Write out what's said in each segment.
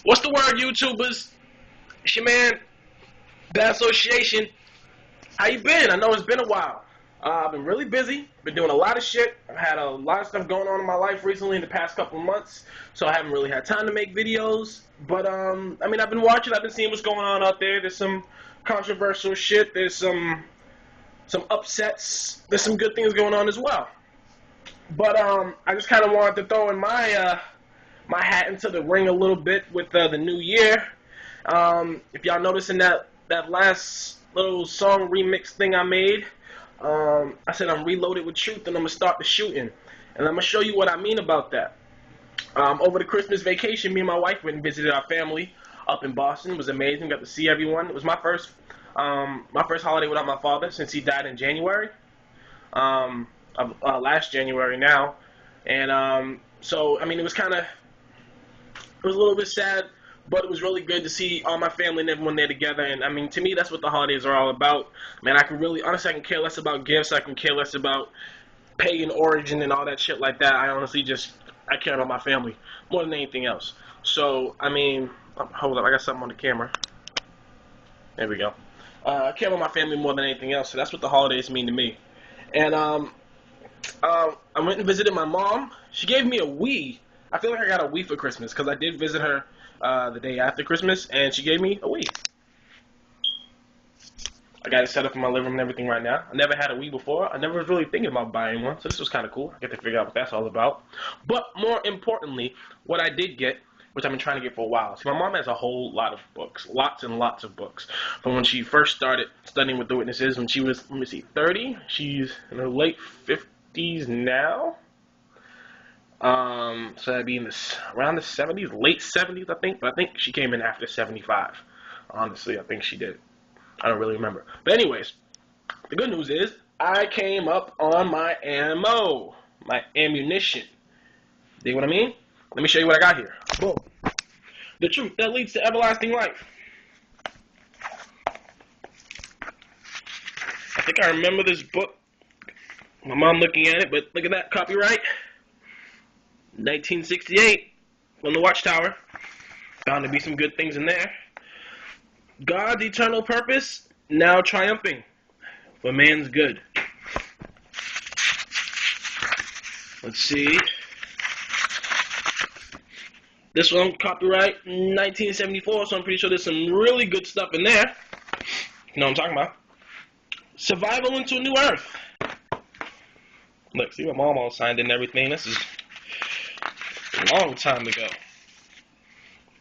What's the word, YouTubers? It's your man, Bad Association. How you been? I know it's been a while. I've been really busy. Been doing a lot of shit. I've had a lot of stuff going on in my life recently in the past couple of months, so I haven't really had time to make videos. But I mean, I've been watching. I've been seeing what's going on out there. There's some controversial shit. There's some upsets. There's some good things going on as well. But I just kind of wanted to throw in my my hat into the ring a little bit with the new year. If y'all noticed in that last little song remix thing I made, I said I'm reloaded with truth and I'm gonna start the shooting, and I'm gonna show you what I mean about that. Over the Christmas vacation, me and my wife went and visited our family up in Boston. It was amazing. Got to see everyone. It was my first holiday without my father since he died in January, last January now, and so I mean it was a little bit sad, but it was really good to see all my family and everyone there together. And I mean, to me, that's what the holidays are all about. Man, honestly, I can care less about gifts. I can care less about pagan origin and all that shit like that. I care about my family more than anything else. So, I mean, hold up, I got something on the camera. There we go. I care about my family more than anything else, so that's what the holidays mean to me. And I went and visited my mom. She gave me a Wii. I feel like I got a Wii for Christmas because I did visit her the day after Christmas, and she gave me a Wii. I got it set up in my living room and everything right now. I never had a Wii before. I never was really thinking about buying one, so this was kind of cool. I get to figure out what that's all about. But more importantly, what I did get, which I've been trying to get for a while. See, my mom has a whole lot of books, lots and lots of books. From when she first started studying with the witnesses, when she was, 30. She's in her late 50s now. So that'd be around the 70s, late 70s, I think. But I think she came in after 75. Honestly, I think she did. I don't really remember. But anyways, the good news is I came up on my ammo, my ammunition. Dig what I mean? Let me show you what I got here. Boom. The truth that leads to everlasting life. I think I remember this book. My mom looking at it, but look at that, copyright. 1968, from the Watchtower. Bound to be some good things in there. God's eternal purpose, now triumphing for man's good. Let's see. This one, copyright 1974, so I'm pretty sure there's some really good stuff in there. You know what I'm talking about? Survival into a New Earth. Look, see, my mom all signed in and everything. This is a long time ago.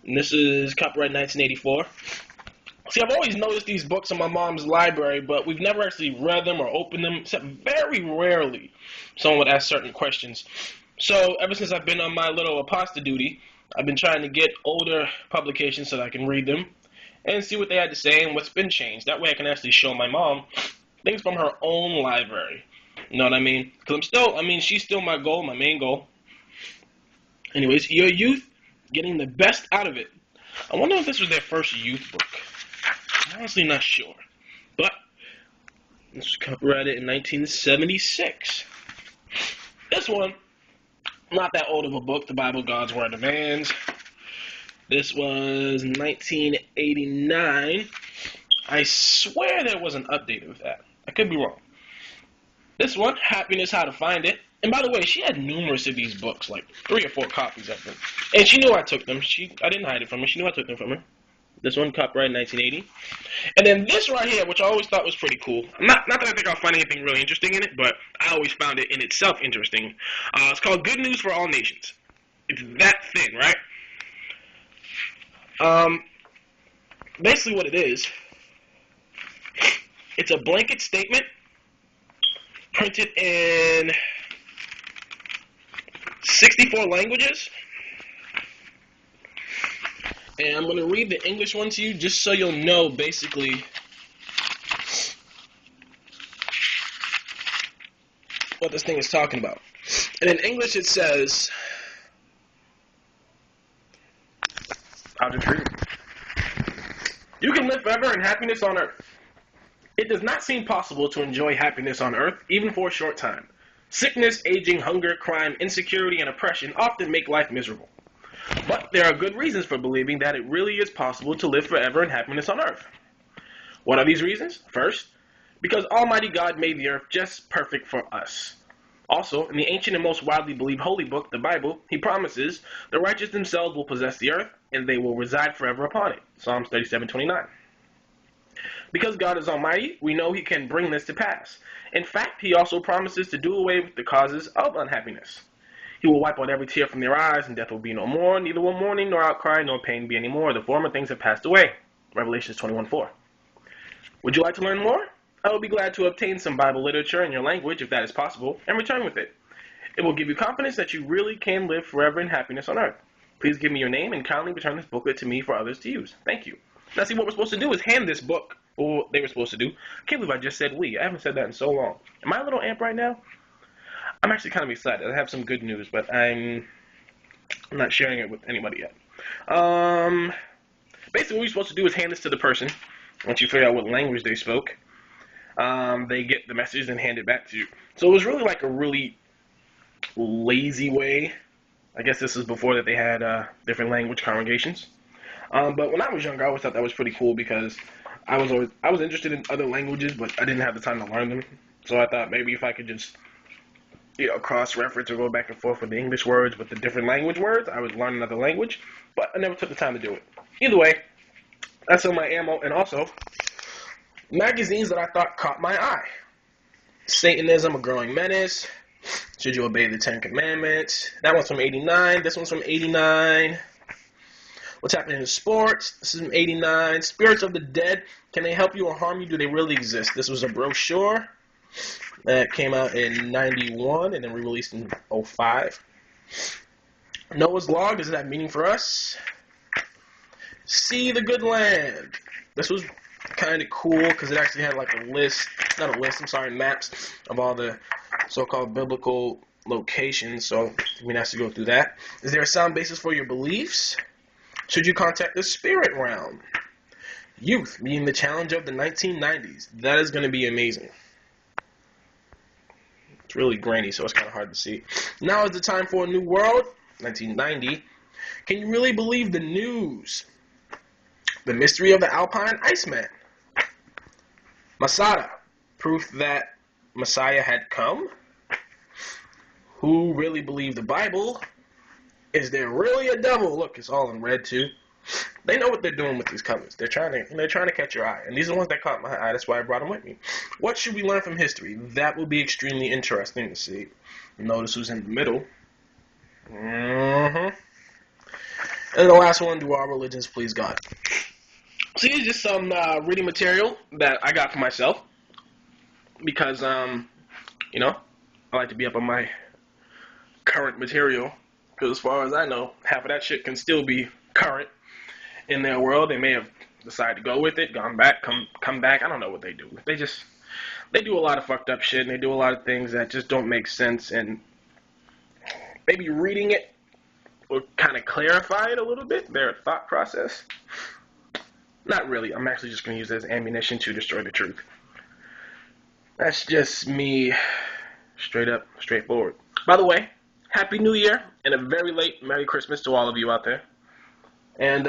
And this is copyright 1984. See, I've always noticed these books in my mom's library, but we've never actually read them or opened them, except very rarely someone would ask certain questions. So ever since I've been on my little apostle duty, I've been trying to get older publications so that I can read them and see what they had to say and what's been changed. That way I can actually show my mom things from her own library. You know what I mean? Because she's still my goal, my main goal. Anyways, your youth, getting the best out of it. I wonder if this was their first youth book. I'm honestly not sure. But this was copyrighted in 1976. This one, not that old of a book, The Bible, God's Word Demands. This was 1989. I swear there was an update of that. I could be wrong. This one, Happiness, How to Find It. And by the way, she had numerous of these books, like 3 or 4 copies of them. And she knew I took them. I didn't hide it from her. She knew I took them from her. This one, copyright 1980. And then this right here, which I always thought was pretty cool. Not that I think I'll find anything really interesting in it, but I always found it in itself interesting. It's called Good News for All Nations. It's that thin, right? Basically what it is, it's a blanket statement printed in 64 languages. And I'm going to read the English one to you just so you'll know basically what this thing is talking about. And in English it says, I'll just read it. You can live forever in happiness on earth. It does not seem possible to enjoy happiness on earth, even for a short time. Sickness, aging, hunger, crime, insecurity, and oppression often make life miserable. But there are good reasons for believing that it really is possible to live forever in happiness on earth. What are these reasons? First, because Almighty God made the earth just perfect for us. Also, in the ancient and most widely believed holy book, the Bible, he promises the righteous themselves will possess the earth and they will reside forever upon it. Psalms 37:29. Because God is almighty, we know he can bring this to pass. In fact, he also promises to do away with the causes of unhappiness. He will wipe out every tear from their eyes, and death will be no more, neither will mourning, nor outcry, nor pain be any more. The former things have passed away. Revelations 21:4. Would you like to learn more? I will be glad to obtain some Bible literature in your language, if that is possible, and return with it. It will give you confidence that you really can live forever in happiness on earth. Please give me your name and kindly return this booklet to me for others to use. Thank you. Now see, what we're supposed to do is hand this book, or what they were supposed to do. I can't believe I just said we. I haven't said that in so long. Am I a little amp right now? I'm actually kind of excited. I have some good news, but I'm not sharing it with anybody yet. Basically, what we're supposed to do is hand this to the person. Once you figure out what language they spoke, they get the message and hand it back to you. So it was really like a really lazy way. I guess this is before that they had different language congregations. But when I was younger, I always thought that was pretty cool because I was interested in other languages, but I didn't have the time to learn them. So I thought maybe if I could just cross-reference or go back and forth with the English words with the different language words, I would learn another language. But I never took the time to do it. Either way, that's all my ammo, and also magazines that I thought caught my eye. Satanism, a Growing Menace. Should you obey the Ten Commandments? That one's from 89. This one's from 89. What's happening in sports? This is from 89. Spirits of the Dead. Can they help you or harm you? Do they really exist? This was a brochure that came out in 91 and then re-released in 05. Noah's Log. Does it have meaning for us? See the Good Land. This was kind of cool because it actually had like a list, not a list, I'm sorry, maps of all the so-called biblical locations, so we have to go through that. Is there a sound basis for your beliefs? Should you contact the spirit realm? Youth, meeting the challenge of the 1990s. That is going to be amazing. It's really grainy, so it's kind of hard to see. Now is the time for a new world, 1990. Can you really believe the news? The mystery of the Alpine Iceman. Masada, proof that Messiah had come. Who really believed the Bible? Is there really a devil? Look, it's all in red too. They know what they're doing with these colors. They're trying to catch your eye, and these are the ones that caught my eye. That's why I brought them with me. What should we learn from history? That will be extremely interesting to see. Notice who's in the middle. And the last one: do all religions please God? So here's just some reading material that I got for myself because, I like to be up on my current material because as far as I know, half of that shit can still be current in their world. They may have decided to go with it, gone back, come back. I don't know what they do. They do a lot of fucked up shit and they do a lot of things that just don't make sense, and maybe reading it will kind of clarify it a little bit, their thought process. Not really. I'm actually just going to use it as ammunition to destroy the truth. That's just me, straight up, straightforward. By the way, Happy New Year and a very late Merry Christmas to all of you out there. And,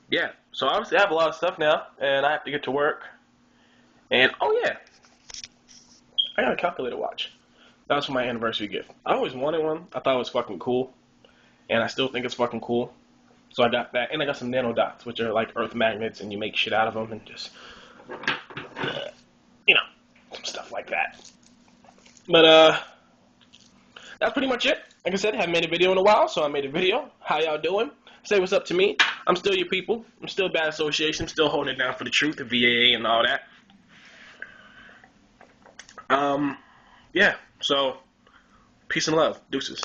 yeah. So obviously I have a lot of stuff now, and I have to get to work. And, oh yeah, I got a calculator watch. That was for my anniversary gift. I always wanted one. I thought it was fucking cool. And I still think it's fucking cool. So I got that, and I got some nano dots, which are like earth magnets, and you make shit out of them, and just, some stuff like that. But, that's pretty much it. Like I said, I haven't made a video in a while, so I made a video. How y'all doing? Say what's up to me. I'm still your people. I'm still Bad Association. I'm still holding it down for the truth, the VAA, and all that. Yeah, so, peace and love. Deuces.